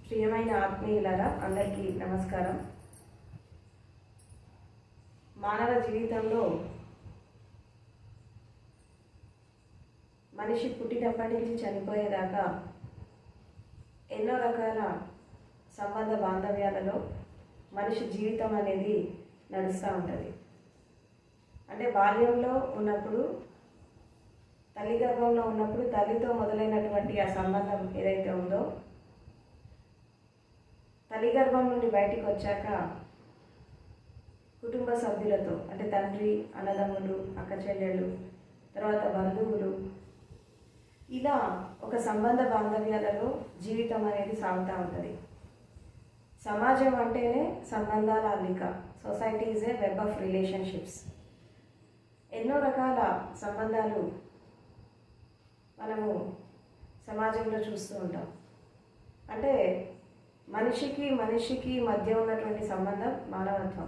ప్రియమైన ఆత్మీయులారా అందరికీ నమస్కారం. మానవ జీవితంలో మనిషి పుట్టినప్పటి నుంచి చనిపోయేదాకా ఎన్నో రకాల సంబంధ బాంధవ్యాలలో మనిషి జీవితం అనేది నడుస్తూ ఉంటుంది. అంటే బాల్యంలో ఉన్నప్పుడు, తల్లి గర్భంలో ఉన్నప్పుడు తల్లితో మొదలైనటువంటి ఆ సంబంధం ఏదైతే ఉందో, తల్లి గర్భం నుండి బయటికి వచ్చాక కుటుంబ సభ్యులతో, అంటే తండ్రి, అన్నదమ్ములు, అక్క చెల్లెళ్ళు, తర్వాత బంధువులు, ఇలా ఒక సంబంధ బాంధవ్యాలలో జీవితం అనేది సాగుతూ ఉంటుంది. సమాజం అంటేనే సంబంధాల అల్లిక. Society is a web of relationships. ఎన్నో రకాల సంబంధాలు మనము సమాజంలో చూస్తూ ఉంటాం. అంటే మనిషికి మధ్య ఉన్నటువంటి సంబంధం మానవత్వం.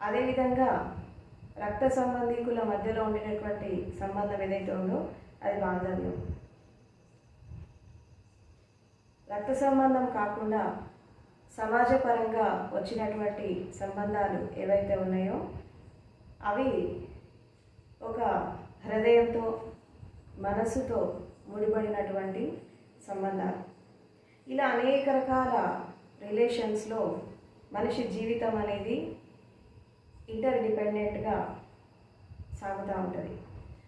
అదేవిధంగా రక్త సంబంధీకుల మధ్యలో ఉండేటటువంటి సంబంధం ఏదైతే ఉందో అది బాంధవ్యం. రక్త సంబంధం కాకుండా సమాజపరంగా వచ్చినటువంటి సంబంధాలు ఏవైతే ఉన్నాయో అవి ఒక హృదయంతో, మనసుతో ముడిపడినటువంటి సంబంధాలు. ఇలా అనేక రకాల రిలేషన్స్లో మనిషి జీవితం అనేది ఇంటర్ డిపెండెంట్గా సాగుతూ ఉంటుంది.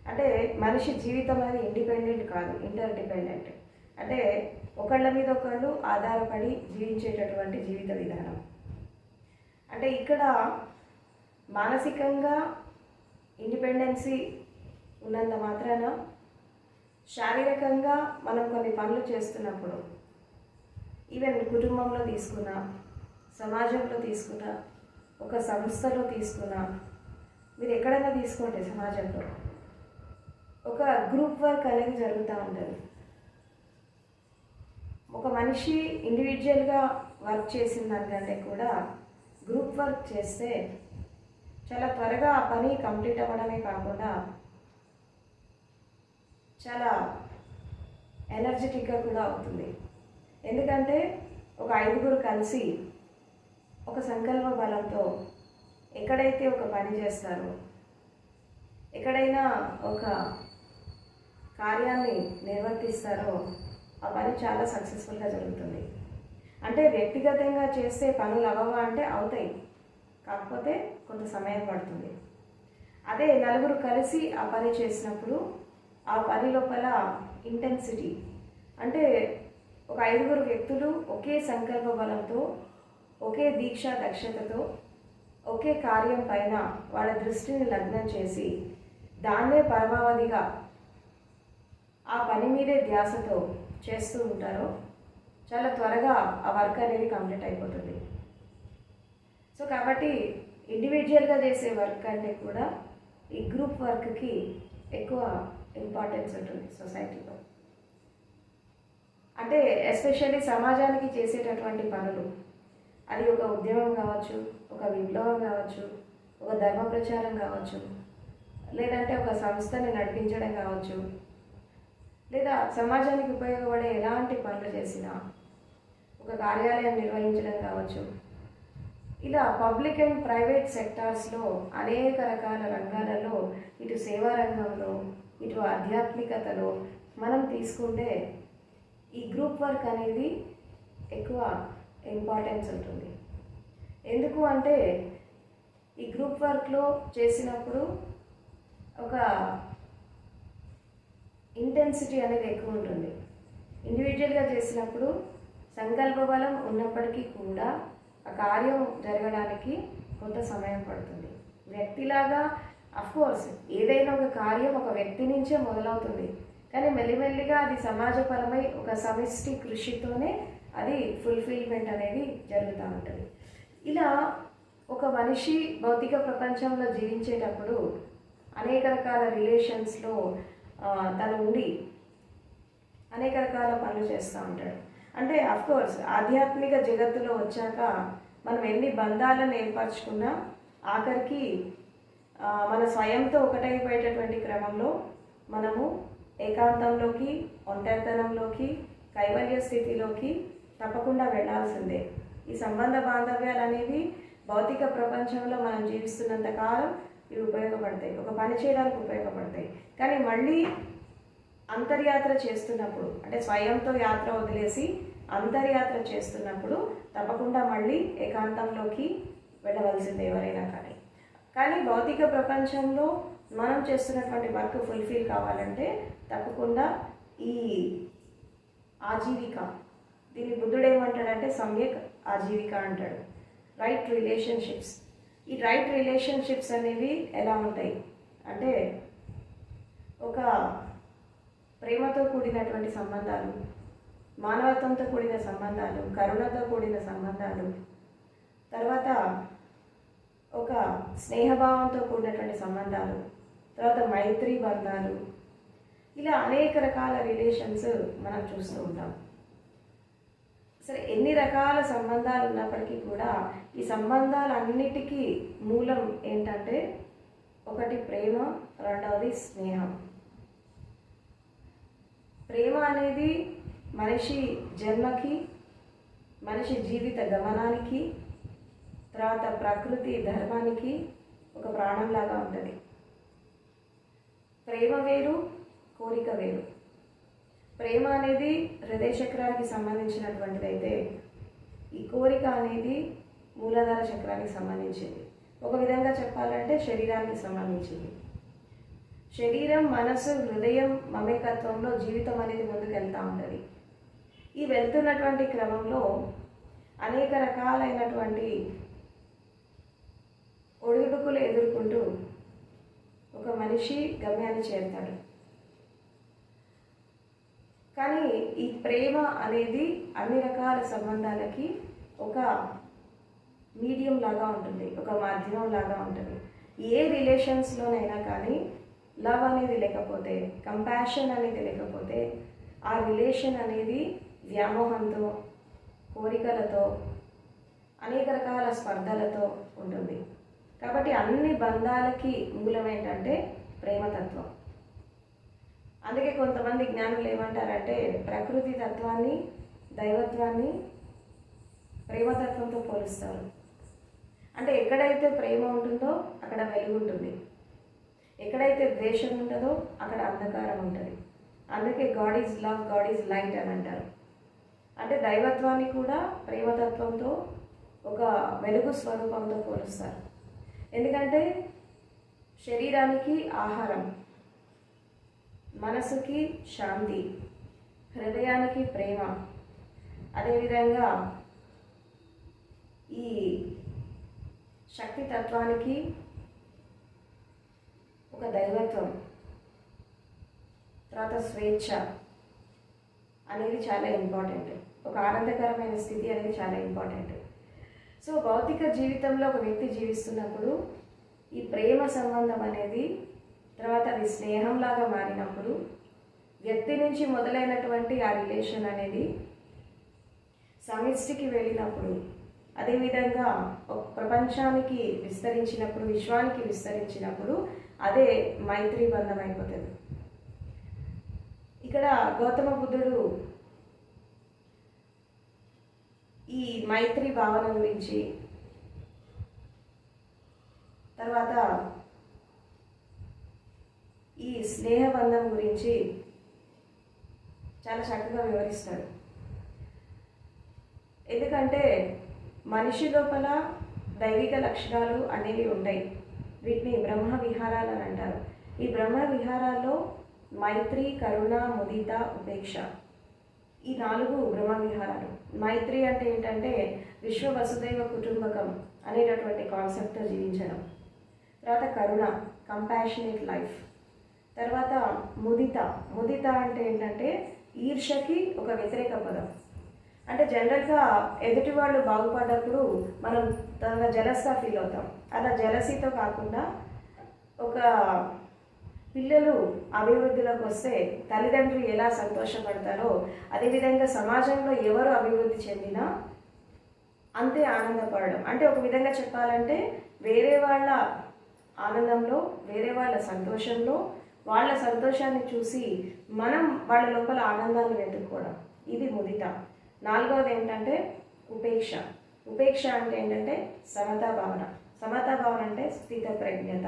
అంటే మనిషి జీవితం అనేది ఇండిపెండెంట్ కాదు, ఇంటర్ డిపెండెంట్. అంటే ఒకళ్ళ మీద ఒకళ్ళు ఆధారపడి జీవించేటటువంటి జీవిత విధానం. అంటే ఇక్కడ మానసికంగా ఇండిపెండెన్సీ ఉన్నంత మాత్రాన శారీరకంగా మనం కొన్ని పనులు చేస్తున్నప్పుడు, ఈవెన్ కుటుంబంలో తీసుకున్నా, సమాజంలో తీసుకున్నా, ఒక సంస్థలో తీసుకున్నా, మీరు ఎక్కడైనా తీసుకోండి, సమాజంలో ఒక గ్రూప్ వర్క్ అనేది జరుగుతూ ఉంటుంది. ఒక మనిషి ఇండివిజువల్గా వర్క్ చేసిన దానికంటే కూడా గ్రూప్ వర్క్ చేస్తే చాలా త్వరగా ఆ పని కంప్లీట్ అవ్వడమే కాకుండా చాలా ఎనర్జెటిక్గా కూడా అవుతుంది. ఎందుకంటే ఒక 5గురు కలిసి ఒక సంకల్ప బలంతో ఎక్కడైతే ఒక పని చేస్తారో, ఎక్కడైనా ఒక కార్యాన్ని నిర్వర్తిస్తారో ఆ పని చాలా సక్సెస్ఫుల్గా జరుగుతుంది. అంటే వ్యక్తిగతంగా చేస్తే పనులు అవ్వవా అంటే అవుతాయి, కాకపోతే కొంత సమయం పడుతుంది. అదే 4గురు కలిసి ఆ పని చేసినప్పుడు ఆ పని లోపల ఇంటెన్సిటీ, అంటే ఒక 5గురు వ్యక్తులు ఒకే సంకల్ప బలంతో, ఒకే దీక్ష దక్షతతో, ఒకే కార్యం పైన వాళ్ళ దృష్టిని లగ్నం చేసి దాన్నే పరమావధిగా ఆ పని మీదే ధ్యాసతో చేస్తూ ఉంటారో చాలా త్వరగా ఆ వర్క్ అనేది కంప్లీట్ అయిపోతుంది. సో కాబట్టి ఇండివిజువల్గా చేసే వర్క్ అంటే కూడా ఈ గ్రూప్ వర్క్కి ఎక్కువ ఇంపార్టెన్స్ ఉంటుంది సొసైటీలో. అంటే ఎస్పెషల్లీ సమాజానికి చేసేటటువంటి పనులు, అది ఒక ఉద్యమం కావచ్చు, ఒక విప్లవం కావచ్చు, ఒక ధర్మ ప్రచారం కావచ్చు, లేదంటే ఒక సంస్థని నడిపించడం కావచ్చు, లేదా సమాజానికి ఉపయోగపడే ఎలాంటి పనులు చేసినా, ఒక కార్యాలయం నిర్వహించడం కావచ్చు, ఇలా పబ్లిక్ అండ్ ప్రైవేట్ సెక్టార్స్లో అనేక రకాల రంగాలలో, ఇటు సేవా రంగంలో, ఇటు ఆధ్యాత్మికతలో మనం తీసుకుంటే ఈ గ్రూప్ వర్క్ అనేది ఎక్కువ ఇంపార్టెన్స్ ఉంటుంది. ఎందుకు అంటే ఈ గ్రూప్ వర్క్లో చేసినప్పుడు ఒక ఇంటెన్సిటీ అనేది ఎక్కువ ఉంటుంది. ఇండివిజువల్గా చేసినప్పుడు సంకల్ప బలం ఉన్నప్పటికీ కూడా ఆ కార్యం జరగడానికి కొంత సమయం పడుతుంది. వ్యక్తిలాగా అఫ్కోర్స్ ఏదైనా ఒక కార్యం ఒక వ్యక్తి నుంచే మొదలవుతుంది, కానీ మెల్లిమెల్లిగా అది సమాజపరమై ఒక సమిష్టి కృషితోనే అది ఫుల్ఫిల్మెంట్ అనేది జరుగుతూ ఉంటుంది. ఇలా ఒక మనిషి భౌతిక ప్రపంచంలో జీవించేటప్పుడు అనేక రకాల రిలేషన్స్లో తను ఉండి అనేక రకాల పనులు చేస్తూ ఉంటాడు. అంటే అఫ్కోర్స్ ఆధ్యాత్మిక జగత్తులో వచ్చాక మనం ఎన్ని బంధాలను ఏర్పరచుకున్నా ఆఖరికి మన స్వయంతో ఒకటైపోయేటటువంటి క్రమంలో మనము ఏకాంతంలోకి, ఒంటరితనంలోకి, కైవల్య స్థితిలోకి తప్పకుండా వెళ్ళాల్సిందే. ఈ సంబంధ బాంధవ్యాలు అనేవి భౌతిక ప్రపంచంలో మనం జీవిస్తున్నంత కాలం ఇవి ఉపయోగపడతాయి, ఒక పని చేయడానికి ఉపయోగపడతాయి. కానీ మళ్ళీ అంతర్యాత్ర చేస్తున్నప్పుడు, అంటే స్వయంతో యాత్ర వదిలేసి అంతర్యాత్ర చేస్తున్నప్పుడు తప్పకుండా మళ్ళీ ఏకాంతంలోకి వెళ్ళవలసిందే ఎవరైనా. కానీ భౌతిక ప్రపంచంలో మనం చేస్తున్నటువంటి వర్క్ ఫుల్ఫిల్ కావాలంటే తప్పకుండా ఈ ఆజీవిక, దీన్ని బుద్ధుడు ఏమంటాడంటే సమ్యక్ ఆజీవిక అంటాడు. Right relationships. ఈ రైట్ రిలేషన్షిప్స్ అనేవి ఎలా ఉంటాయి అంటే ఒక ప్రేమతో కూడినటువంటి సంబంధాలు, మానవత్వంతో కూడిన సంబంధాలు, కరుణతో కూడిన సంబంధాలు, తర్వాత ఒక స్నేహభావంతో కూడినటువంటి సంబంధాలు, తర్వాత మైత్రి బంధాలు, ఇలా అనేక రకాల రిలేషన్స్ మనం చూస్తూ ఉంటాం. సరే, ఎన్ని రకాల సంబంధాలు ఉన్నప్పటికీ కూడా ఈ సంబంధాలన్నిటికీ మూలం ఏంటంటే ఒకటి ప్రేమ, రెండవది స్నేహం. ప్రేమ అనేది మనిషి జన్మకి, మనిషి జీవిత గమనానికి, తర్వాత ప్రకృతి ధర్మానికి ఒక ప్రాణంలాగా ఉంటుంది. ప్రేమ వేరు, కోరిక వేరు. ప్రేమ అనేది హృదయ చక్రానికి సంబంధించినటువంటిది అయితే ఈ కోరిక అనేది మూలాధార చక్రానికి సంబంధించింది. ఒక విధంగా చెప్పాలంటే శరీరానికి సంబంధించింది. శరీరం, మనసు, హృదయం మమేకత్వంలో జీవితం అనేది ముందుకు వెళ్తూ ఉంటుంది. ఈ వెళ్తున్నటువంటి క్రమంలో అనేక రకాలైనటువంటి ఒడిదుడుకులు ఎదుర్కొంటూ ఒక మనిషి గమ్యాన్ని చేరుతాడు. కానీ ఈ ప్రేమ అనేది అన్ని రకాల సంబంధాలకి ఒక మీడియం లాగా ఉంటుంది, ఒక మాధ్యమం లాగా ఉంటుంది. ఏ రిలేషన్స్లోనైనా కానీ లవ్ అనేది లేకపోతే, కంపాషన్ అనేది లేకపోతే ఆ రిలేషన్ అనేది వ్యామోహంతో, కోరికలతో, అనేక రకాల స్పర్ధలతో ఉంటుంది. కాబట్టి అన్ని బంధాలకి మూలం ఏంటంటే ప్రేమతత్వం. అందుకే కొంతమంది జ్ఞానులు ఏమంటారంటే ప్రకృతి తత్వాన్ని, దైవత్వాన్ని ప్రేమతత్వంతో పోలుస్తారు. అంటే ఎక్కడైతే ప్రేమ ఉంటుందో అక్కడ వెలుగు ఉంటుంది, ఎక్కడైతే ద్వేషం ఉంటుందో అక్కడ అంధకారం ఉంటుంది. అందుకే God is love, God is light అని అంటారు. అంటే దైవత్వాన్ని కూడా ప్రేమతత్వంతో, ఒక వెలుగు స్వరూపంతో పోలుస్తారు. ఎందుకంటే శరీరానికి ఆహారం, మనసుకి శాంతి, హృదయానికి ప్రేమ, అదేవిధంగా ఈ శక్తి తత్వానికి ఒక దైవత్వం, తర్వాత స్వేచ్ఛ అనేది చాలా ఇంపార్టెంట్. ఒక ఆనందకరమైన స్థితి అనేది చాలా ఇంపార్టెంట్. సో భౌతిక జీవితంలో ఒక వ్యక్తి జీవిస్తున్నప్పుడు ఈ ప్రేమ సంబంధం అనేది, తర్వాత అది స్నేహంలాగా మారినప్పుడు, వ్యక్తి నుంచి మొదలైనటువంటి ఆ రిలేషన్ అనేది సమిష్టికి వెళ్ళినప్పుడు, అదేవిధంగా ప్రపంచానికి విస్తరించినప్పుడు, విశ్వానికి విస్తరించినప్పుడు అదే మైత్రి బంధం అయిపోతుంది. ఇక్కడ గౌతమ బుద్ధుడు ఈ మైత్రి భావన గురించి, తర్వాత ఈ స్నేహబంధం గురించి చాలా చక్కగా వివరిస్తాడు. ఎందుకంటే మనిషి లోపల దైవిక లక్షణాలు అనేవి ఉంటాయి. వీటిని బ్రహ్మ విహారాలు అని అంటారు. ఈ బ్రహ్మ విహారాల్లో మైత్రి, కరుణ, ముదిత, ఉపేక్ష, ఈ 4 బ్రహ్మ విహారాలు. మైత్రి అంటే ఏంటంటే విశ్వ వసుదైవ కుటుంబకం అనేటటువంటి కాన్సెప్ట్తో జీవించడం. తర్వాత కరుణ, కంపాషనేట్ లైఫ్. తర్వాత ముదిత. ముదిత అంటే ఏంటంటే ఈర్ష్యకి ఒక వ్యతిరేక పదం. అంటే జనరల్గా ఎదుటి వాళ్ళు బాగుపడ్డప్పుడు మనం త్వరగా జలస్గా ఫీల్ అవుతాం. అలా జలసీతో కాకుండా, ఒక పిల్లలు అభివృద్ధిలోకి వస్తే తల్లిదండ్రులు ఎలా సంతోషపడతారో అదేవిధంగా సమాజంలో ఎవరు అభివృద్ధి చెందినా అంతే ఆనందపడడం. అంటే ఒక విధంగా చెప్పాలంటే వేరే వాళ్ళ ఆనందంలో, వేరే వాళ్ళ సంతోషంలో, వాళ్ళ సంతోషాన్ని చూసి మనం వాళ్ళ లోపల ఆనందాన్ని వెతుక్కోవడం. ఇది ముదిత. నాలుగవది ఏంటంటే ఉపేక్ష. ఉపేక్ష అంటే ఏంటంటే సమతా భావన. సమతా భావన అంటే స్థిత ప్రజ్ఞత.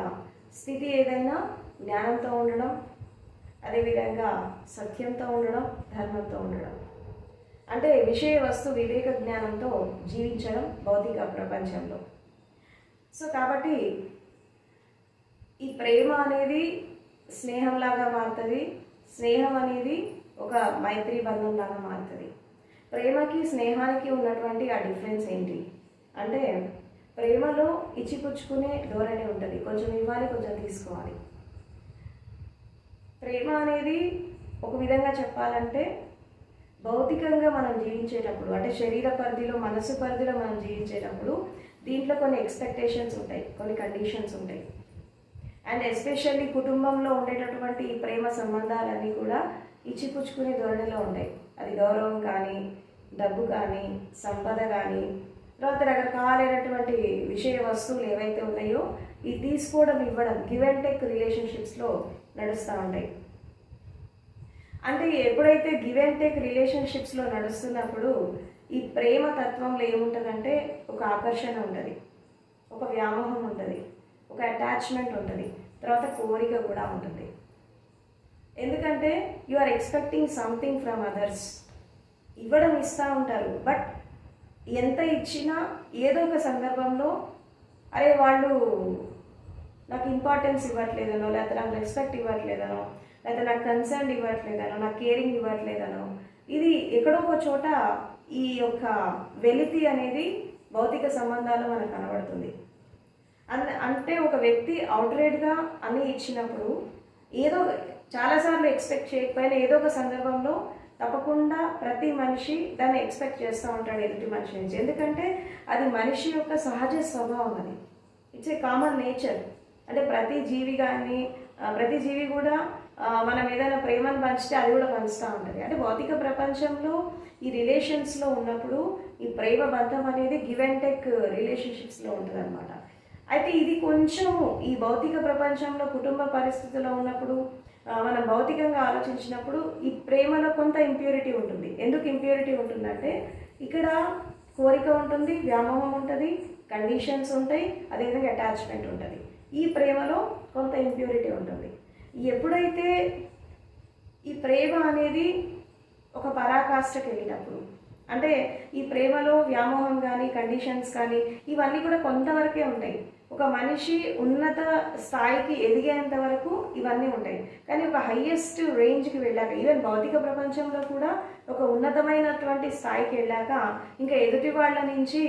స్థితి ఏదైనా జ్ఞానంతో ఉండడం, అదేవిధంగా సత్యంతో ఉండడం, ధర్మంతో ఉండడం. అంటే విషయ వస్తు వివేక జ్ఞానంతో జీవించడం భౌతిక ప్రపంచంలో. సో కాబట్టి ఈ ప్రేమ అనేది స్నేహంలాగా మారుతుంది. స్నేహం అనేది ఒక మైత్రి బంధంలాగా మారుతుంది. ప్రేమకి స్నేహానికి ఉన్నటువంటి ఆ డిఫరెన్స్ ఏంటి అంటే, ప్రేమలో ఇచ్చిపుచ్చుకునే ధోరణి ఉంటుంది. కొంచెం ఇవ్వాలి, కొంచెం తీసుకోవాలి. ప్రేమ అనేది ఒక విధంగా చెప్పాలంటే భౌతికంగా మనం జీవించేటప్పుడు, అంటే శరీర పరిధిలో, మనసు పరిధిలో మనం జీవించేటప్పుడు దీంట్లో కొన్ని ఎక్స్పెక్టేషన్స్ ఉంటాయి, కొన్ని కండిషన్స్ ఉంటాయి. అండ్ ఎస్పెషల్లీ కుటుంబంలో ఉండేటటువంటి ఈ ప్రేమ సంబంధాలన్నీ కూడా ఇచ్చిపుచ్చుకునే ధోరణిలో ఉంటాయి. అది గౌరవం కానీ, డబ్బు కానీ, సంపద కానీ, తర్వాత రకరకాలైనటువంటి విషయ వస్తువులు ఏవైతే ఉన్నాయో ఈ తీసుకోవడం, ఇవ్వడం, గివ్ అండ్ టేక్ రిలేషన్షిప్స్లో నడుస్తూ ఉంటాయి. అంటే ఎప్పుడైతే గివ్ అండ్ టేక్ రిలేషన్షిప్స్లో నడుస్తున్నప్పుడు ఈ ప్రేమ తత్వంలో ఏముంటుందంటే ఒక ఆకర్షణ ఉంటుంది, ఒక వ్యామోహం ఉంటుంది, ఒక అటాచ్మెంట్ ఉంటుంది, తర్వాత కోరిక కూడా ఉంటుంది. ఎందుకంటే you are expecting something from others. ఇవ్వడం ఇస్తూ ఉంటారు, బట్ ఎంత ఇచ్చినా ఏదో ఒక సందర్భంలో అరే వాళ్ళు నాకు ఇంపార్టెన్స్ ఇవ్వట్లేదనో, లేకపోతే నాకు రెస్పెక్ట్ ఇవ్వట్లేదనో, లేకపోతే నాకు కన్సర్న్ ఇవ్వట్లేదనో, నాకు కేరింగ్ ఇవ్వట్లేదనో, ఇది ఎక్కడో ఒక చోట ఈ యొక్క వెలితి అనేది భౌతిక సంబంధాల్లో మనకు కనబడుతుంది. అంటే ఒక వ్యక్తి అవుట్రేట్గా అన్నీ ఇచ్చినప్పుడు ఏదో చాలాసార్లు ఎక్స్పెక్ట్ చేయకపోయినా ఏదో ఒక సందర్భంలో తప్పకుండా ప్రతి మనిషి దాన్ని ఎక్స్పెక్ట్ చేస్తూ ఉంటాడు ఎదుటి మనిషి నుంచి. ఎందుకంటే అది మనిషి యొక్క సహజ స్వభావం. అది ఇట్స్ ఏ కామన్ నేచర్. అంటే ప్రతి జీవి కూడా మనం ఏదైనా ప్రేమను పంచితే అది కూడా పంచుతూ ఉంటుంది. అంటే భౌతిక ప్రపంచంలో ఈ రిలేషన్స్లో ఉన్నప్పుడు ఈ ప్రేమ బంధం అనేది గివ్ అండ్ టేక్ రిలేషన్షిప్స్లో ఉంటుంది అనమాట. అయితే ఇది కొంచెం ఈ భౌతిక ప్రపంచంలో కుటుంబ పరిస్థితుల్లో ఉన్నప్పుడు మనం భౌతికంగా ఆలోచించినప్పుడు ఈ ప్రేమలో కొంత ఇంప్యూరిటీ ఉంటుంది. ఎందుకు ఇంప్యూరిటీ ఉంటుందంటే ఇక్కడ కోరిక ఉంటుంది, వ్యామోహం ఉంటుంది, కండిషన్స్ ఉంటాయి, అదేవిధంగా అటాచ్మెంట్ ఉంటుంది. ఈ ప్రేమలో కొంత ఇంప్యూరిటీ ఉంటుంది. ఎప్పుడైతే ఈ ప్రేమ అనేది ఒక పరాకాష్ఠకి వెళ్ళినప్పుడు, అంటే ఈ ప్రేమలో వ్యామోహం కానీ, కండిషన్స్ కానీ ఇవన్నీ కూడా కొంతవరకే ఉంటాయి. ఒక మనిషి ఉన్నత స్థాయికి ఎదిగేంత వరకు ఇవన్నీ ఉంటాయి. కానీ ఒక హయ్యెస్ట్ రేంజ్కి వెళ్ళాక, ఈవెన్ భౌతిక ప్రపంచంలో కూడా ఒక ఉన్నతమైనటువంటి స్థాయికి వెళ్ళాక ఇంకా ఎదుటి వాళ్ళ నుంచి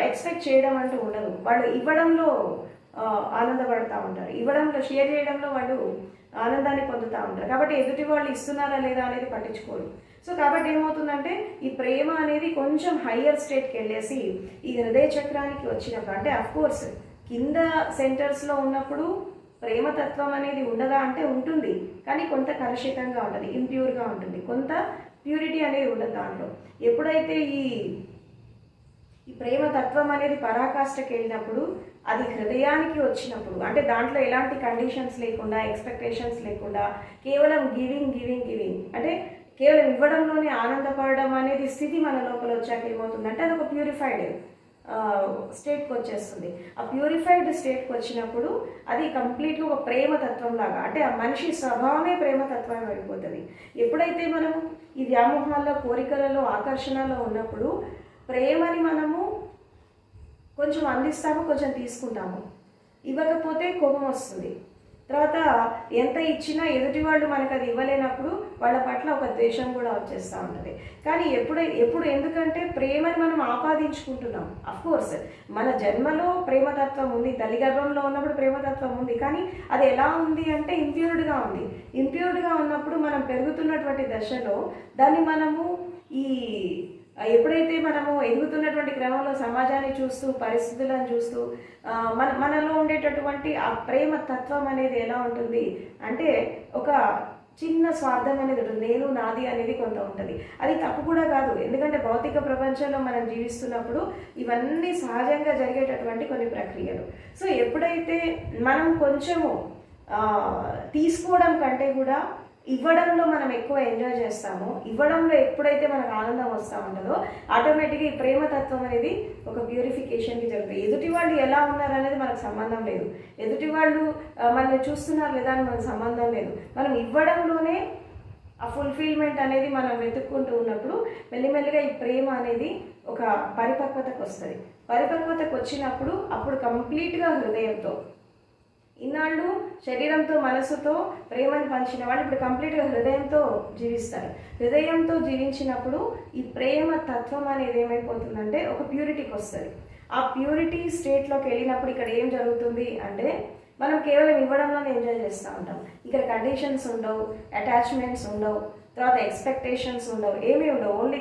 ఎక్స్పెక్ట్ చేయడం అంటూ ఉండదు. వాళ్ళు ఇవ్వడంలో ఆనందపడుతూ ఉంటారు, ఇవ్వడంలో, షేర్ చేయడంలో వాళ్ళు ఆనందాన్ని పొందుతూ ఉంటారు. కాబట్టి ఎదుటి వాళ్ళు ఇస్తున్నారా లేదా అనేది పట్టించుకోరు. సో కాబట్టి ఏమవుతుందంటే ఈ ప్రేమ అనేది కొంచెం హయ్యర్ స్టేట్కి వెళ్ళేసి ఈ హృదయ చక్రానికి వచ్చినప్పుడు, అంటే అఫ్కోర్స్ కింద సెంటర్స్లో ఉన్నప్పుడు ప్రేమతత్వం అనేది ఉండదా అంటే ఉంటుంది, కానీ కొంత కలుషితంగా ఉంటుంది, ఇంప్యూర్గా ఉంటుంది, కొంత ప్యూరిటీ అనేది ఉండదు దాంట్లో. ఎప్పుడైతే ఈ ప్రేమతత్వం అనేది పరాకాష్ఠకి వెళ్ళినప్పుడు, అది హృదయానికి వచ్చినప్పుడు, అంటే దాంట్లో ఎలాంటి కండిషన్స్ లేకుండా, ఎక్స్పెక్టేషన్స్ లేకుండా కేవలం గివింగ్ అంటే కేవలం ఇవ్వడంలోనే ఆనందపడడం అనేది స్థితి మన లోపల వచ్చాక ఏమవుతుందంటే అది ఒక ప్యూరిఫైడ్ స్టేట్కి వచ్చేస్తుంది. ఆ ప్యూరిఫైడ్ స్టేట్కి వచ్చినప్పుడు అది కంప్లీట్గా ఒక ప్రేమతత్వం లాగా, అంటే ఆ మనిషి స్వభావమే ప్రేమతత్వం అయిపోతుంది. ఎప్పుడైతే మనం ఈ వ్యామోహాల్లో, కోరికలలో, ఆకర్షణలో ఉన్నప్పుడు ప్రేమని మనము కొంచెం అందిస్తాము, కొంచెం తీసుకుంటాము. ఇవ్వకపోతే కోపం వస్తుంది. తర్వాత ఎంత ఇచ్చినా ఎదుటి వాళ్ళు మనకు అది ఇవ్వలేనప్పుడు వాళ్ళ పట్ల ఒక ద్వేషం కూడా వచ్చేస్తూ ఉంటుంది. కానీ ఎప్పుడు ఎందుకంటే ప్రేమని మనం ఆపాదించుకుంటున్నాం. అఫ్కోర్స్ మన జన్మలో ప్రేమతత్వం ఉంది, తల్లి గర్భంలో ఉన్నప్పుడు ప్రేమతత్వం ఉంది, కానీ అది ఎలా ఉంది అంటే ఇంప్యూర్డ్గా ఉంది. ఇంప్యూర్డ్గా ఉన్నప్పుడు మనం పెరుగుతున్నటువంటి దశలో దాన్ని మనము ఎప్పుడైతే మనము ఎదుగుతున్నటువంటి క్రమంలో సమాజాన్ని చూస్తూ, పరిస్థితులను చూస్తూ మనలో ఉండేటటువంటి ఆ ప్రేమ తత్వం అనేది ఎలా ఉంటుంది అంటే ఒక చిన్న స్వార్థం అనేది ఉంటుంది, నేను నాది అనేది కొంత ఉంటుంది. అది తప్పు కూడా కాదు, ఎందుకంటే భౌతిక ప్రపంచంలో మనం జీవిస్తున్నప్పుడు ఇవన్నీ సహజంగా జరిగేటటువంటి కొన్ని ప్రక్రియలు. సో ఎప్పుడైతే మనం కొంచెము తీసుకోవడం కంటే కూడా ఇవ్వడంలో మనం ఎక్కువ ఎంజాయ్ చేస్తామో, ఇవ్వడంలో ఎప్పుడైతే మనకు ఆనందం వస్తూ ఉంటుందో ఆటోమేటిక్గా ఈ ప్రేమతత్వం అనేది ఒక ప్యూరిఫికేషన్కి జరుగుతుంది. ఎదుటి వాళ్ళు ఎలా ఉన్నారు అనేది మనకు సంబంధం లేదు, ఎదుటి వాళ్ళు మనల్ని చూస్తున్నారు లేదా అని మనకు సంబంధం లేదు. మనం ఇవ్వడంలోనే ఆ ఫుల్ఫిల్మెంట్ అనేది మనం వెతుక్కుంటూ ఉన్నప్పుడు మెల్లిమెల్లిగా ఈ ప్రేమ అనేది ఒక పరిపక్వతకు వస్తుంది. పరిపక్వతకు వచ్చినప్పుడు అప్పుడు కంప్లీట్గా హృదయంతో, ఇన్నాళ్ళు శరీరంతో మనసుతో ప్రేమను పంచిన వాళ్ళు ఇప్పుడు కంప్లీట్గా హృదయంతో జీవిస్తారు. హృదయంతో జీవించినప్పుడు ఈ ప్రేమ తత్వం అనేది ఏమైపోతుందంటే ఒక ప్యూరిటీకి వస్తుంది. ఆ ప్యూరిటీ స్టేట్లోకి వెళ్ళినప్పుడు ఇక్కడ ఏం జరుగుతుంది అంటే మనం కేవలం ఇవ్వడంలోనే ఎంజాయ్ చేస్తూ ఉంటాం. ఇక్కడ కండిషన్స్ ఉండవు, అటాచ్మెంట్స్ ఉండవు, తర్వాత ఎక్స్పెక్టేషన్స్ ఉండవు, ఏమీ ఉండవు. ఓన్లీ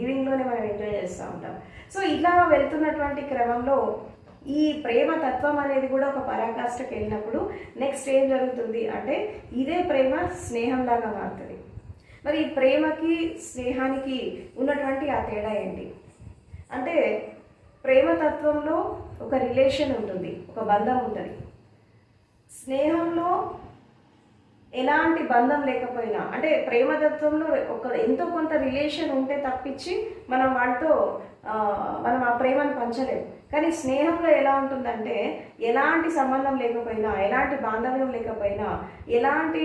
గివింగ్లోనే మనం ఎంజాయ్ చేస్తూ ఉంటాం. సో ఇలా వెళ్తున్నటువంటి క్రమంలో ఈ ప్రేమ తత్వం అనేది కూడా ఒక పరాకాష్ఠకి వెళ్ళినప్పుడు నెక్స్ట్ ఏం జరుగుతుంది అంటే ఇదే ప్రేమ స్నేహంలాగా మారుతుంది. మరి ఈ ప్రేమకి స్నేహానికి ఉన్నటువంటి ఆ తేడా ఏంటి అంటే ప్రేమతత్వంలో ఒక రిలేషన్ ఉంటుంది, ఒక బంధం ఉంటుంది. స్నేహంలో ఎలాంటి బంధం లేకపోయినా అంటే ప్రేమతత్వంలో ఒక ఎంతో కొంత రిలేషన్ ఉంటే తప్పించి మనం వాళ్ళతో మనం ఆ ప్రేమను పంచలేము. కానీ స్నేహంలో ఎలా ఉంటుందంటే ఎలాంటి సంబంధం లేకపోయినా, ఎలాంటి బాంధవ్యం లేకపోయినా, ఎలాంటి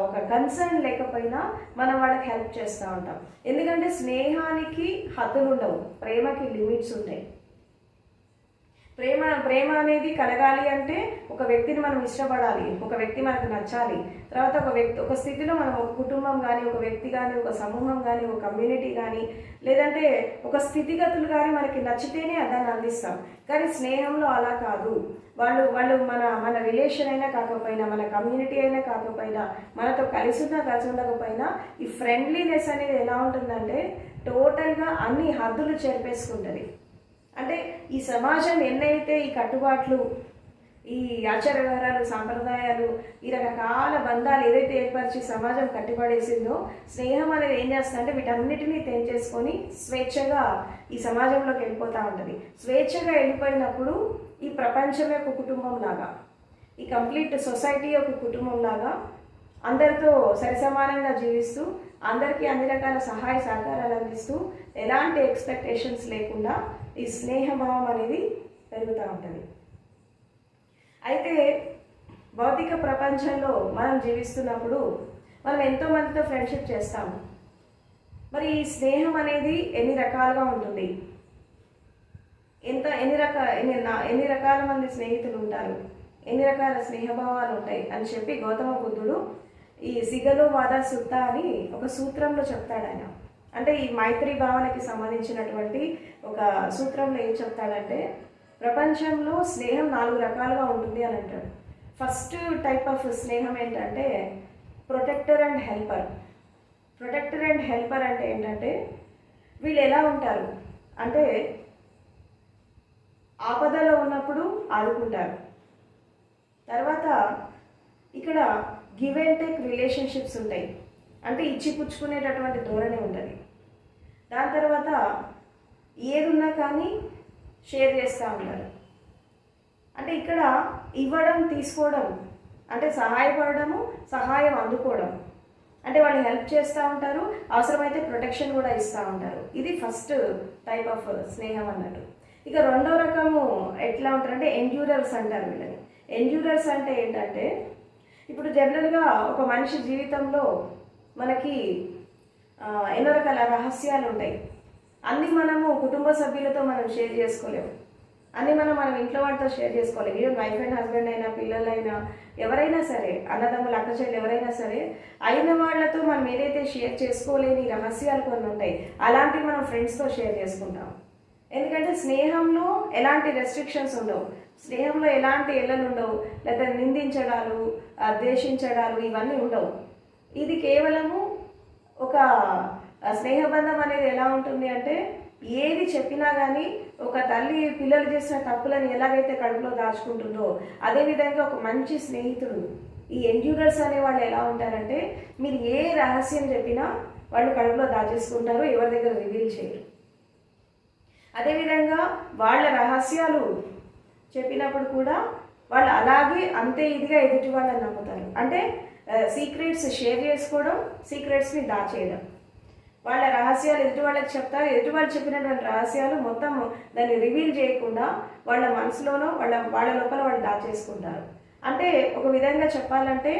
ఒక కన్సర్న్ లేకపోయినా మనం వాళ్ళకి హెల్ప్ చేస్తూ ఉంటాం. ఎందుకంటే స్నేహానికి హద్దులు ఉండవు, ప్రేమకి లిమిట్స్ ఉంటాయి. ప్రేమ అనేది కలగాలి అంటే ఒక వ్యక్తిని మనం ఇష్టపడాలి, ఒక వ్యక్తి మనకు నచ్చాలి. తర్వాత ఒక స్థితిలో మనం ఒక కుటుంబం కానీ, ఒక వ్యక్తి కానీ, ఒక సమూహం కానీ, ఒక కమ్యూనిటీ కానీ, లేదంటే ఒక స్థితిగతులు కానీ మనకి నచ్చితేనే దాన్ని అందిస్తాం. కానీ స్నేహంలో అలా కాదు. వాళ్ళు మన రిలేషన్ అయినా కాకపోయినా, మన కమ్యూనిటీ అయినా కాకపోయినా, మనతో కలిసి ఉండకపోయినా ఈ ఫ్రెండ్లీనెస్ అనేది ఎలా ఉంటుందంటే టోటల్గా అన్ని హద్దులు చెరిపేసుకుంటుంది. అంటే ఈ సమాజం ఎన్నైతే ఈ కట్టుబాట్లు, ఈ ఆచార వ్యవహారాలు, సాంప్రదాయాలు, ఈ రకరకాల బంధాలు ఏదైతే ఏర్పరిచి సమాజం కట్టిపడేసిందో స్నేహం అనేది ఏం చేస్తుందంటే వీటన్నిటినీ తెంచేసుకొని స్వేచ్ఛగా ఈ సమాజంలోకి వెళ్ళిపోతూ ఉంటుంది. స్వేచ్ఛగా వెళ్ళిపోయినప్పుడు ఈ ప్రపంచమే ఒక కుటుంబం లాగా, ఈ కంప్లీట్ సొసైటీ ఒక కుటుంబం లాగా అందరితో సరిసమానంగా జీవిస్తూ అందరికీ అన్ని రకాల సహాయ సహకారాలు అందిస్తూ ఎలాంటి ఎక్స్పెక్టేషన్స్ లేకుండా ఈ స్నేహభావం అనేది పెరుగుతూ ఉంటుంది. అయితే భౌతిక ప్రపంచంలో మనం జీవిస్తున్నప్పుడు మనం ఎంతోమందితో ఫ్రెండ్షిప్ చేస్తాము. మరి ఈ స్నేహం అనేది ఎన్ని రకాలుగా ఉంటుంది, ఎన్ని రకాల మంది స్నేహితులు ఉంటారు, ఎన్ని రకాల స్నేహభావాలు ఉంటాయి అని చెప్పి గౌతమ బుద్ధుడు ఈ సిగలో వాద సుత్త అని ఒక సూత్రంలో చెప్తాడు ఆయన. అంటే ఈ మైత్రి భావనకి సంబంధించినటువంటి ఒక సూత్రంలో ఏం చెప్తాడంటే ప్రపంచంలో స్నేహం 4 రకాలుగా ఉంటుంది అని అంటాడు. ఫస్ట్ టైప్ ఆఫ్ స్నేహం ఏంటంటే protector and helper. Protector and helper అంటే ఏంటంటే వీళ్ళు ఎలా ఉంటారు అంటే ఆపదలో ఉన్నప్పుడు ఆదుకుంటారు. తర్వాత ఇక్కడ గివ్ అండ్ టేక్ రిలేషన్షిప్స్ ఉంటాయి, అంటే ఇచ్చి పుచ్చుకునేటటువంటి ధోరణి ఉంటుంది. దాని తర్వాత ఏది ఉన్నా కానీ షేర్ చేస్తూ ఉంటారు. అంటే ఇక్కడ ఇవ్వడం తీసుకోవడం అంటే సహాయపడము, సహాయం అందుకోవడం, అంటే వాళ్ళు హెల్ప్ చేస్తూ ఉంటారు, అవసరమైతే ప్రొటెక్షన్ కూడా ఇస్తూ ఉంటారు. ఇది ఫస్ట్ టైప్ ఆఫ్ స్నేహం అన్నట్టు. ఇక రెండో రకము ఎట్లా ఉంటారంటే ఎండ్యూరర్స్ అంటారు వీళ్ళని. ఎండ్యూరర్స్ అంటే ఏంటంటే ఇప్పుడు జనరల్గా ఒక మనిషి జీవితంలో మనకి ఎన్నో రకాల రహస్యాలు ఉంటాయి. అన్నీ మనము కుటుంబ సభ్యులతో మనం షేర్ చేసుకోలేము, అన్నీ మనం ఇంట్లో వాళ్ళతో షేర్ చేసుకోలేము. ఈవెన్ వైఫ్ అండ్ హస్బెండ్ అయినా, పిల్లలైనా, ఎవరైనా సరే, అన్నదమ్ములు, అక్క చెల్లెలు ఎవరైనా సరే, అయిన వాళ్ళతో మనం ఏదైతే షేర్ చేసుకోలేని రహస్యాలు కొన్ని ఉంటాయి అలాంటివి మనం ఫ్రెండ్స్తో షేర్ చేసుకుంటాం. ఎందుకంటే స్నేహంలో ఎలాంటి రెస్ట్రిక్షన్స్ ఉండవు, స్నేహంలో ఎలాంటి ఎల్లలు ఉండవు, లేదా నిందించడాలు, ద్వేషించడాలు ఇవన్నీ ఉండవు. ఇది కేవలము ఒక స్నేహబంధం అనేది ఎలా ఉంటుంది అంటే ఏది చెప్పినా కానీ ఒక తల్లి పిల్లలు చేసిన తప్పులను ఎలాగైతే కడుపులో దాచుకుంటుందో అదేవిధంగా ఒక మంచి స్నేహితుడు, ఈ ఎండ్యూరర్స్ అనే వాళ్ళు ఎలా ఉంటారంటే మీరు ఏ రహస్యం చెప్పినా వాళ్ళు కడుపులో దాచేసుకుంటారు, ఎవరి దగ్గర రివీల్ చేయరు. అదేవిధంగా వాళ్ళ రహస్యాలు చెప్పినప్పుడు కూడా వాళ్ళు అలాగే అంతే ఇదిగా ఎదుటి వాళ్ళని నమ్ముతారు. అంటే సీక్రెట్స్ షేర్ చేసుకోవడం, సీక్రెట్స్ని దాచేయడం. వాళ్ళ రహస్యాలు ఎదుటి వాళ్ళకి చెప్తారు, ఎదుటి వాళ్ళు చెప్పినటువంటి రహస్యాలు మొత్తం దాన్ని రివీల్ చేయకుండా వాళ్ళ మనసులోనో వాళ్ళ లోపల వాళ్ళు దాచేసుకుంటారు. అంటే ఒక విధంగా చెప్పాలంటే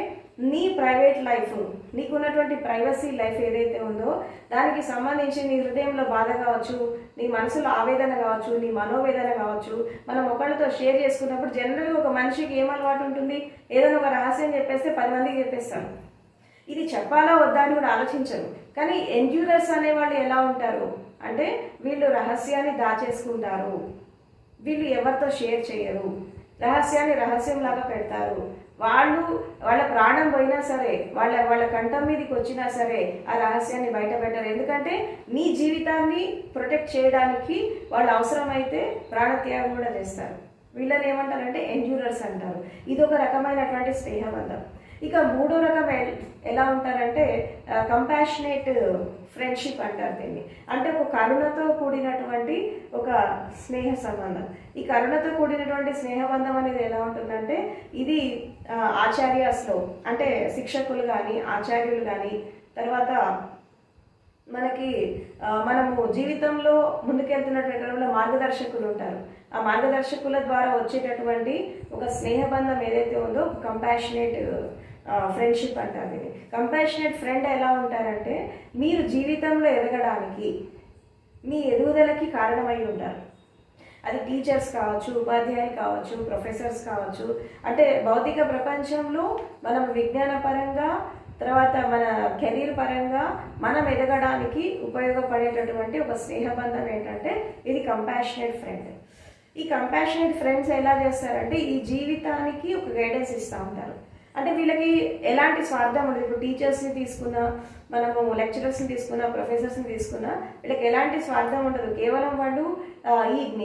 నీ ప్రైవేట్ లైఫ్, నీకున్నటువంటి ప్రైవసీ లైఫ్ ఏదైతే ఉందో దానికి సంబంధించి నీ హృదయంలో బాధ కావచ్చు, నీ మనసులో ఆవేదన కావచ్చు, నీ మనోవేదన కావచ్చు, మనం ఒకళ్ళతో షేర్ చేసుకున్నప్పుడు జనరల్గా ఒక మనిషికి ఏం అలవాటు ఉంటుంది, ఏదైనా ఒక రహస్యం చెప్పేస్తే 10 మందికి చెప్పేస్తాడు. ఇది చెప్పాలా వద్దా అని కూడా ఆలోచించరు. కానీ ఎండ్యూరర్స్ అనేవాళ్ళు ఎలా ఉంటారు అంటే వీళ్ళు రహస్యాన్ని దాచేసుకుంటారు, వీళ్ళు ఎవరితో షేర్ చేయరు, రహస్యాన్ని రహస్యంలాగా పెడతారు. వాళ్ళ ప్రాణం పోయినా సరే, వాళ్ళ కంఠం మీదకి వచ్చినా సరే ఆ రహస్యాన్ని బయట పెట్టరు. ఎందుకంటే నీ జీవితాన్ని ప్రొటెక్ట్ చేయడానికి వాళ్ళు అవసరమైతే ప్రాణత్యాగం కూడా చేస్తారు. వీళ్ళని ఏమంటారంటే ఎండ్యూరర్స్ అంటారు. ఇది ఒక రకమైనటువంటి స్నేహబంధం. ఇక మూడో రకం ఎలా ఉంటారంటే కంపాషనేట్ ఫ్రెండ్షిప్ అంటారు దీన్ని. అంటే ఒక కరుణతో కూడినటువంటి ఒక స్నేహ సంబంధం. ఈ కరుణతో కూడినటువంటి స్నేహబంధం అనేది ఎలా ఉంటుందంటే ఇది ఆచార్యాస్లో, అంటే శిక్షకులు కానీ ఆచార్యులు కానీ, తర్వాత మనము జీవితంలో ముందుకెళ్తున్నటువంటి మార్గదర్శకులు ఉంటారు. ఆ మార్గదర్శకుల ద్వారా వచ్చేటటువంటి ఒక స్నేహబంధం ఏదైతే ఉందో కంపాషనేట్ ఫ్రెండ్షిప్ అంటారు ఇది. కంపాషనేట్ ఫ్రెండ్ ఎలా ఉంటారంటే మీరు జీవితంలో ఎదగడానికి, మీ ఎదుగుదలకి కారణమై ఉంటారు. అది టీచర్స్ కావచ్చు, ఉపాధ్యాయులు కావచ్చు, ప్రొఫెసర్స్ కావచ్చు. అంటే భౌతిక ప్రపంచంలో మనం విజ్ఞానపరంగా, తర్వాత మన కెరీర్ పరంగా మనం ఎదగడానికి ఉపయోగపడేటటువంటి ఒక స్నేహబంధం ఏంటంటే ఇది కంపాషనేట్ ఫ్రెండ్. ఈ కంపాషనేట్ ఫ్రెండ్స్ ఎలా చేస్తారంటే ఈ జీవితానికి ఒక గైడెన్స్ ఇస్తూ ఉంటారు. అంటే వీళ్ళకి ఎలాంటి స్వార్థం ఉండదు. ఇప్పుడు టీచర్స్ని తీసుకున్నా, మనము లెక్చరర్స్ని తీసుకున్నా, ప్రొఫెసర్స్ని తీసుకున్నా, వీళ్ళకి ఎలాంటి స్వార్థం ఉండదు. కేవలం వాళ్ళు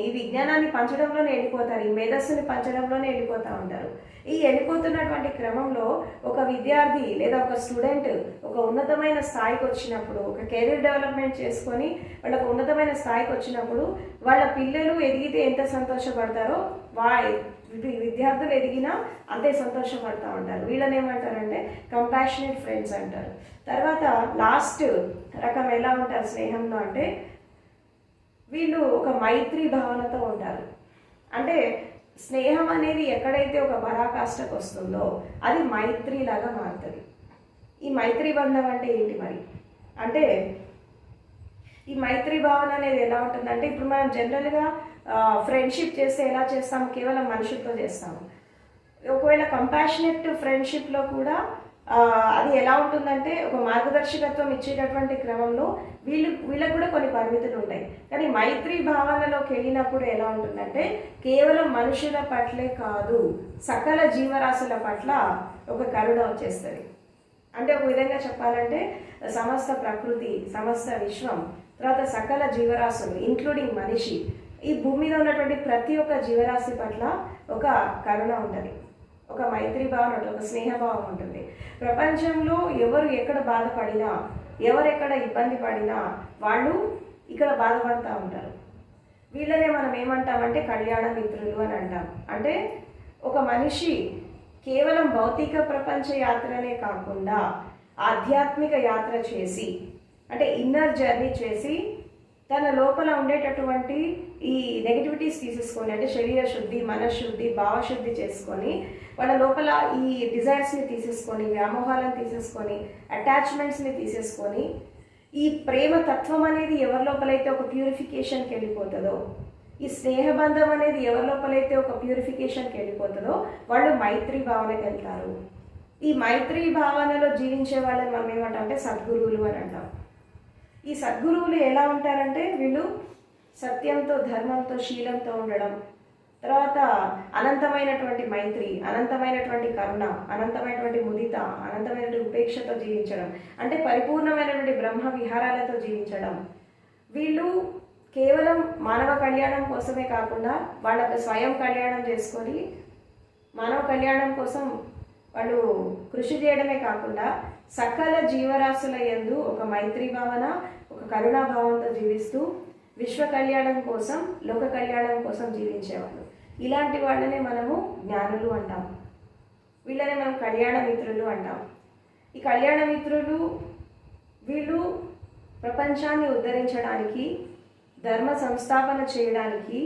ఈ విజ్ఞానాన్ని పంచడంలోనే వెళ్ళిపోతారు, ఈ మేధస్సుని పంచడంలోనే వెళ్ళిపోతూ ఉంటారు. ఈ వెళ్ళిపోతున్నటువంటి క్రమంలో ఒక విద్యార్థి లేదా ఒక స్టూడెంట్ ఒక ఉన్నతమైన స్థాయికి వచ్చినప్పుడు, ఒక కెరీర్ డెవలప్మెంట్ చేసుకొని వాళ్ళకు ఉన్నతమైన స్థాయికి వచ్చినప్పుడు వాళ్ళ పిల్లలు ఎదిగితే ఎంత సంతోషపడతారో విద్యార్థులు ఎదిగినా అంతే సంతోషపడుతూ ఉంటారు. వీళ్ళని ఏమంటారంటే కంపాషనేట్ ఫ్రెండ్స్ అంటారు. తర్వాత లాస్ట్ రకం ఎలా ఉంటారు స్నేహంలో అంటే వీళ్ళు ఒక మైత్రి భావనతో ఉంటారు. అంటే స్నేహం అనేది ఎక్కడైతే ఒక పరాకాష్ఠకు వస్తుందో అది మైత్రి లాగా మారుతుంది. ఈ మైత్రి బంధం అంటే ఏంటి మరి అంటే ఈ మైత్రి భావన అనేది ఎలా ఉంటుందంటే ఇప్పుడు మనం జనరల్గా ఫ్రెండ్షిప్ చేస్తే ఎలా చేస్తాము, కేవలం మనుషులతో చేస్తాము. ఒకవేళ కంపాషనేట్ ఫ్రెండ్షిప్లో కూడా అది ఎలా ఉంటుందంటే ఒక మార్గదర్శకత్వం ఇచ్చేటటువంటి క్రమంలో వీళ్ళకు కూడా కొన్ని పరిమితులు ఉంటాయి. కానీ మైత్రి భావనలోకి వెళ్ళినప్పుడు ఎలా ఉంటుందంటే కేవలం మనుషుల పట్లే కాదు, సకల జీవరాశుల పట్ల ఒక కరుణ వచ్చేస్తుంది. అంటే ఒక విధంగా చెప్పాలంటే సమస్త ప్రకృతి, సమస్త విశ్వం, తర్వాత సకల జీవరాశులు ఇంక్లూడింగ్ మనిషి, ఈ భూమి మీద ఉన్నటువంటి ప్రతి ఒక్క జీవరాశి పట్ల ఒక కరుణ ఉంటుంది, ఒక మైత్రి భావన ఉంటుంది, ఒక స్నేహభావం ఉంటుంది. ప్రపంచంలో ఎవరు ఎక్కడ బాధపడినా, ఎవరు ఎక్కడ ఇబ్బంది పడినా వాళ్ళు ఇక్కడ బాధపడుతూ ఉంటారు. వీళ్ళనే మనం ఏమంటామంటే కళ్యాణ మిత్రులు అని అంటాం. అంటే ఒక మనిషి కేవలం భౌతిక ప్రపంచ యాత్రనే కాకుండా ఆధ్యాత్మిక యాత్ర చేసి, అంటే ఇన్నర్ జర్నీ చేసి తన లోపల ఉండేటటువంటి ఈ నెగిటివిటీస్ తీసేసుకొని, అంటే శరీర శుద్ధి, మనశుద్ధి, భావశుద్ధి చేసుకొని వాళ్ళ లోపల ఈ డిజైర్స్ని తీసేసుకొని, వ్యామోహాలను తీసేసుకొని, అటాచ్మెంట్స్ని తీసేసుకొని ఈ ప్రేమ తత్వం అనేది ఎవరి లోపలైతే ఒక ప్యూరిఫికేషన్కి వెళ్ళిపోతుందో, ఈ స్నేహబంధం అనేది ఎవరి లోపలైతే ఒక ప్యూరిఫికేషన్కి వెళ్ళిపోతుందో వాళ్ళు మైత్రి భావనకి వెళ్తారు. ఈ మైత్రి భావనలో జీవించే వాళ్ళని మనం ఏమంటాం అంటే సద్గురువులు అని అంటాం. ఈ సద్గురువులు ఎలా ఉంటారంటే వీళ్ళు సత్యంతో, ధర్మంతో, శీలంతో ఉండడం, తర్వాత అనంతమైనటువంటి మైత్రి, అనంతమైనటువంటి కరుణ, అనంతమైనటువంటి ముదిత, అనంతమైనటువంటి ఉపేక్షతో జీవించడం, అంటే పరిపూర్ణమైనటువంటి బ్రహ్మ విహారాలతో జీవించడం. వీళ్ళు కేవలం మానవ కళ్యాణం కోసమే కాకుండా వాళ్ళకు స్వయం కళ్యాణం చేసుకొని మానవ కళ్యాణం కోసం వాళ్ళు కృషి చేయడమే కాకుండా సకల జీవరాశుల యందు ఒక మైత్రి భావన, ఒక కరుణాభావంతో జీవిస్తూ విశ్వ కళ్యాణం కోసం, లోక కళ్యాణం కోసం జీవించేవాళ్ళు. ఇలాంటి వాళ్ళనే మనము జ్ఞానులు అంటాం, వీళ్ళనే మనం కళ్యాణ మిత్రులు అంటాం. ఈ కళ్యాణ మిత్రులు వీళ్ళు ప్రపంచాన్ని ఉద్ధరించడానికి, ధర్మ సంస్థాపన చేయడానికి,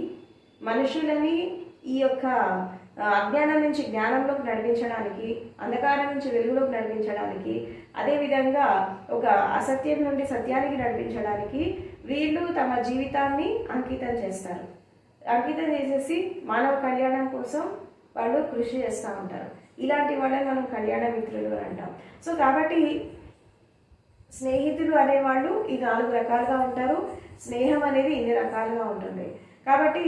మనుషులని ఈ యొక్క అజ్ఞానం నుంచి జ్ఞానంలోకి నడిపించడానికి, అంధకారం నుంచి వెలుగులోకి నడిపించడానికి, అదేవిధంగా ఒక అసత్యం నుండి సత్యానికి నడిపించడానికి వీళ్ళు తమ జీవితాన్ని అంకితం చేస్తారు. అంకితం చేసేసి మానవ కళ్యాణం కోసం వాళ్ళు కృషి చేస్తూ ఉంటారు. ఇలాంటి వాళ్ళని మనం కళ్యాణ మిత్రులు అని అంటాం. సో కాబట్టి స్నేహితులు అనేవాళ్ళు ఈ 4 రకాలుగా ఉంటారు. స్నేహం అనేది ఇన్ని రకాలుగా ఉంటుంది. కాబట్టి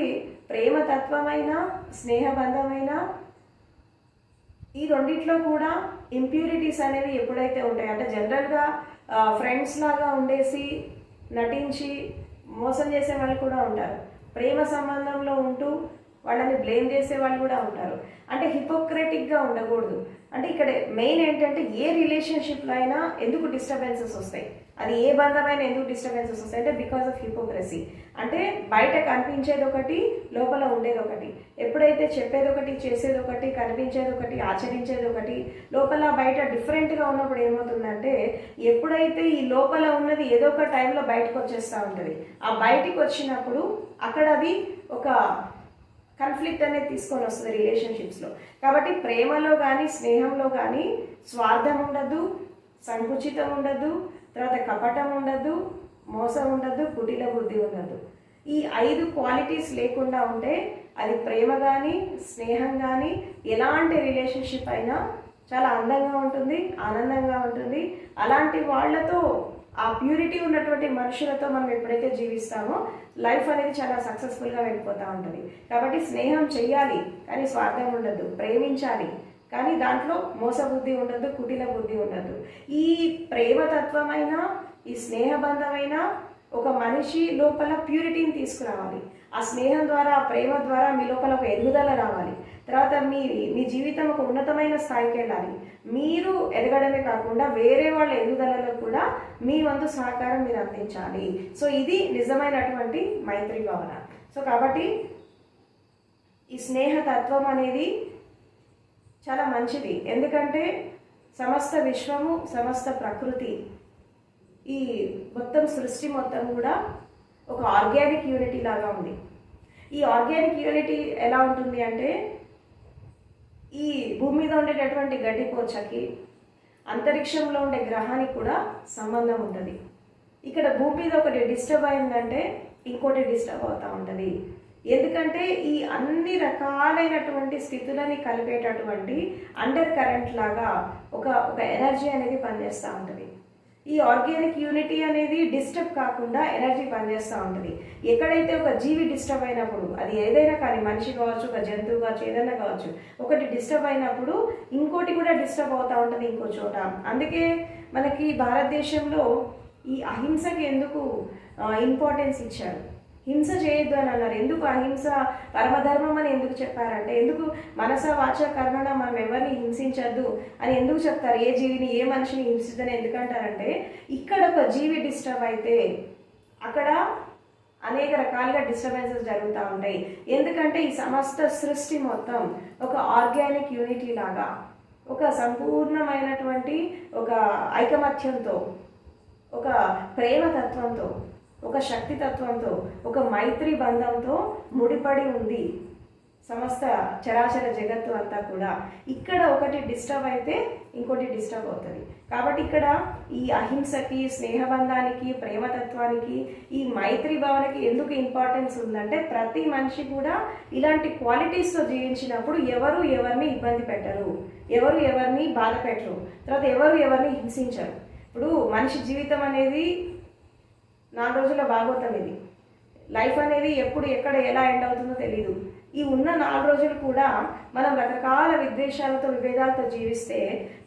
ప్రేమతత్వమైన, స్నేహబంధమైన ఈ రెండిట్లో కూడా ఇంప్యూరిటీస్ అనేవి ఎప్పుడైతే ఉంటాయి అంటే జనరల్గా ఫ్రెండ్స్ లాగా ఉండేసి నటించి మోసం చేసే వాళ్ళు కూడా ఉంటారు. ప్రేమ సంబంధంలో ఉంటూ వాళ్ళని బ్లేమ్ చేసే వాళ్ళు కూడా ఉంటారు. అంటే హిపోక్రటిక్గా ఉండకూడదు. అంటే ఇక్కడ మెయిన్ ఏంటంటే ఏ రిలేషన్షిప్లో అయినా ఎందుకు డిస్టర్బెన్సెస్ వస్తాయి, అది ఏ బంధమైనా ఎందుకు డిస్టర్బెన్సెస్ వస్తాయి అంటే బికాస్ ఆఫ్ హిపోక్రసీ. అంటే బయట కనిపించేది ఒకటి, లోపల ఉండేది ఒకటి. ఎప్పుడైతే చెప్పేది ఒకటి, చేసేది ఒకటి, కనిపించేది ఒకటి, ఆచరించేది ఒకటి, లోపల బయట డిఫరెంట్గా ఉన్నప్పుడు ఏమవుతుందంటే ఎప్పుడైతే ఈ లోపల ఉన్నది ఏదో ఒక టైంలో బయటకు వచ్చేస్తూ ఉంటుంది. ఆ బయటికి వచ్చినప్పుడు అక్కడ అది ఒక కాన్ఫ్లిక్ట్ అనేది తీసుకొని వస్తుంది రిలేషన్షిప్స్లో. కాబట్టి ప్రేమలో కానీ స్నేహంలో కానీ స్వార్థం ఉండదు, సంకుచితం ఉండదు, తర్వాత కపటం ఉండదు, మోసం ఉండదు, కుటిల బుద్ధి ఉండదు. ఈ 5 క్వాలిటీస్ లేకుండా ఉంటే అది ప్రేమ కానీ స్నేహం కానీ ఎలాంటి రిలేషన్షిప్ అయినా చాలా అందంగా ఉంటుంది, ఆనందంగా ఉంటుంది. అలాంటి వాళ్ళతో ఆ ప్యూరిటీ ఉన్నటువంటి మనుషులతో మనం ఎప్పుడైతే జీవిస్తామో లైఫ్ అనేది చాలా సక్సెస్ఫుల్గా వెళ్ళిపోతూ ఉంటుంది. కాబట్టి స్నేహం చెయ్యాలి కానీ స్వార్థం ఉండదు, ప్రేమించాలి కానీ దాంట్లో మోసబుద్ధి ఉండదు, కుటిల బుద్ధి ఉండదు. ఈ ప్రేమతత్వమైన, ఈ స్నేహబంధమైన ఒక మనిషి లోపల ప్యూరిటీని తీసుకురావాలి. ఆ స్నేహం ద్వారా, ఆ ప్రేమ ద్వారా మీ లోపల ఒక ఎదుగుదల రావాలి. తర్వాత మీ జీవితం ఒక ఉన్నతమైన స్థాయికి వెళ్ళాలి. మీరు ఎదగడమే కాకుండా వేరే వాళ్ళ ఎదుగుదలలో కూడా మీ వంతు సహకారం మీరు అందించాలి. సో ఇది నిజమైనటువంటి మైత్రి భావన. సో కాబట్టి ఈ స్నేహతత్వం అనేది చాలా మంచిది. ఎందుకంటే సమస్త విశ్వము, సమస్త ప్రకృతి, ఈ మొత్తం సృష్టి మొత్తం కూడా ఒక ఆర్గానిక్ యూనిటీ లాగా ఉంది. ఈ ఆర్గానిక్ యూనిటీ ఎలా ఉంటుంది అంటే ఈ భూమి మీద ఉండేటటువంటి గడ్డిపోచకి, అంతరిక్షంలో ఉండే గ్రహానికి కూడా సంబంధం ఉంటుంది. ఇక్కడ భూమి మీద ఒకటి డిస్టర్బ్ అయిందంటే ఇంకోటి డిస్టర్బ్ అవుతూ ఉంటుంది. ఎందుకంటే ఈ అన్ని రకాలైనటువంటి స్థితులని కలిపేటటువంటి అండర్ కరెంట్ లాగా ఒక ఎనర్జీ అనేది పనిచేస్తూ ఉంటుంది. ఈ ఆర్గానిక్ యూనిటీ అనేది డిస్టర్బ్ కాకుండా ఎనర్జీ పనిచేస్తూ ఉంటుంది. ఎక్కడైతే ఒక జీవి డిస్టర్బ్ అయినప్పుడు, అది ఏదైనా కానీ మనిషి కావచ్చు, ఒక జంతువు కావచ్చు, ఏదైనా కావచ్చు, ఒకటి డిస్టర్బ్ అయినప్పుడు ఇంకోటి కూడా డిస్టర్బ్ అవుతూ ఉంటుంది ఇంకో చోట. అందుకే మనకి భారతదేశంలో ఈ అహింసకి ఎందుకు ఇంపార్టెన్స్ ఇచ్చారు, హింస చేయొద్దు అని అన్నారు. ఎందుకు అహింస పరమధర్మం అని ఎందుకు చెప్పారంటే, ఎందుకు మనస వాచ కర్మణ మనం ఎవరిని హింసించద్దు అని ఎందుకు చెప్తారు, ఏ జీవిని ఏ మనిషిని హింసిద్దని ఎందుకంటారంటే ఇక్కడ ఒక జీవి డిస్టర్బ్ అయితే అక్కడ అనేక రకాలుగా డిస్టర్బెన్సెస్ జరుగుతూ ఉంటాయి. ఎందుకంటే ఈ సమస్త సృష్టి మొత్తం ఒక ఆర్గానిక్ యూనిటీ లాగా, ఒక సంపూర్ణమైనటువంటి ఒక ఐకమత్యంతో, ఒక ప్రేమతత్వంతో, ఒక శక్తితత్వంతో, ఒక మైత్రి బంధంతో ముడిపడి ఉంది సమస్త చరాచర జగత్తు అంతా కూడా. ఇక్కడ ఒకటి డిస్టర్బ్ అయితే ఇంకోటి డిస్టర్బ్ అవుతుంది. కాబట్టి ఇక్కడ ఈ అహింసకి, స్నేహబంధానికి, ప్రేమతత్వానికి, ఈ మైత్రి భావనకి ఎందుకు ఇంపార్టెన్స్ ఉందంటే ప్రతి మనిషి కూడా ఇలాంటి క్వాలిటీస్తో జీవించినప్పుడు ఎవరు ఎవరిని ఇబ్బంది పెట్టరు, ఎవరు ఎవరిని బాధ పెట్టరు, తర్వాత ఎవరు ఎవరిని హింసించరు. ఇప్పుడు మనిషి జీవితం అనేది 4 రోజుల భాగవతం. ఇది లైఫ్ అనేది ఎప్పుడు ఎక్కడ ఎలా ఎండ్ అవుతుందో తెలీదు. ఈ ఉన్న 4 రోజులు కూడా మనం రకరకాల విద్వేషాలతో, విభేదాలతో జీవిస్తే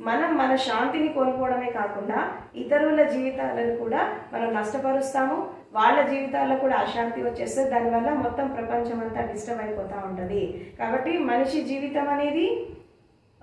మనం మన శాంతిని కోల్పోవడమే కాకుండా ఇతరుల జీవితాలను కూడా మనం నష్టపరుస్తాము. వాళ్ళ జీవితాల్లో కూడా అశాంతి వచ్చేస్తే దానివల్ల మొత్తం ప్రపంచం అంతా డిస్టర్బ్ అయిపోతూ ఉంటుంది. కాబట్టి మనిషి జీవితం అనేది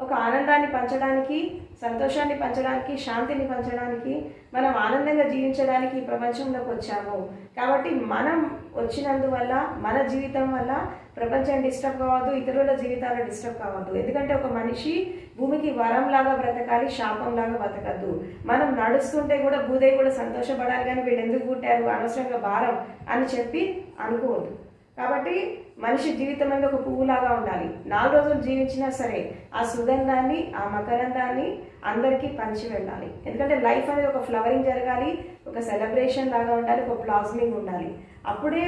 ఒక ఆనందాన్ని పంచడానికి, సంతోషాన్ని పంచడానికి, శాంతిని పంచడానికి, మనం ఆనందంగా జీవించడానికి ఈ ప్రపంచంలోకి వచ్చాము. కాబట్టి మనం వచ్చినందువల్ల మన జీవితం వల్ల ప్రపంచం డిస్టర్బ్ కావద్దు, ఇతరుల జీవితాలు డిస్టర్బ్ కావద్దు. ఎందుకంటే ఒక మనిషి భూమికి వరంలాగా బ్రతకాలి, శాపంలాగా బ్రతకద్దు. మనం నడుస్తుంటే కూడా భూదేవి కూడా సంతోషపడాలి, కానీ వీళ్ళు ఎందుకు పుట్టారు, అనవసరంగా భారం అని చెప్పి అనుకోవద్దు. కాబట్టి మనిషి జీవితం అనేది ఒక పువ్వులాగా ఉండాలి. 4 రోజులు జీవించినా సరే ఆ సుగంధాన్ని, ఆ మకరందాన్ని అందరికీ పంచి వెళ్ళాలి. ఎందుకంటే లైఫ్ అనేది ఒక ఫ్లవరింగ్ జరగాలి, ఒక సెలబ్రేషన్ లాగా ఉండాలి, ఒక బ్లాస్మింగ్ ఉండాలి. అప్పుడే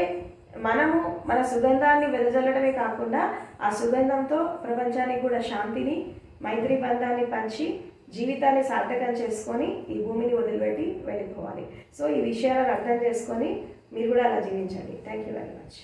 మనము మన సుగంధాన్ని వెదజల్లడమే కాకుండా ఆ సుగంధంతో ప్రపంచానికి కూడా శాంతిని, మైత్రి బంధాన్ని పంచి జీవితాన్ని సార్థకం చేసుకొని ఈ భూమిని వదిలిపెట్టి వెళ్ళిపోవాలి. సో ఈ విషయాలను అర్థం చేసుకొని మీరు కూడా అలా జీవించండి. Thank you very much.